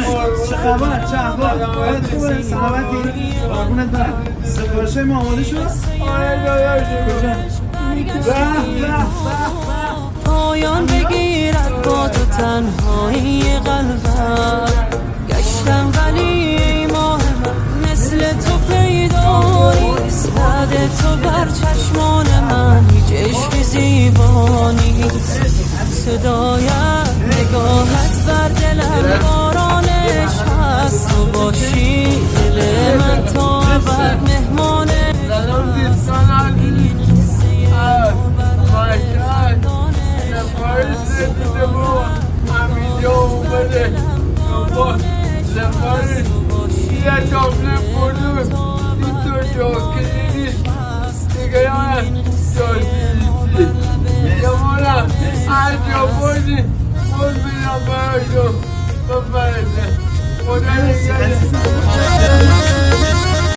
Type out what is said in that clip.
قربونه چه خبر؟ چه احوال؟ حالت خوبه؟ سلامتی؟ قربونت برم سفارشای ما آماده شد؟ آره داداش کجا؟ به پایان بگیرد با تو تنهایی قلبم گشتم ولی ای ماه من مثل تو پیدا نیست بعد تو بر چشمان من هیچ عشق زیبا نیست صدایت نگاهت بر دلم بارانش هست تو باشی دل من تا ابد مهمانش سلام دیستان سفارش رسیده بابا همینجا اومده بابا سفارش یه تابله بردو اینطور جاکلی نیست دیگه من جازی نیستی یه مالا هر جا بردی بود بیرم برای تو بفرده خدا نگهدار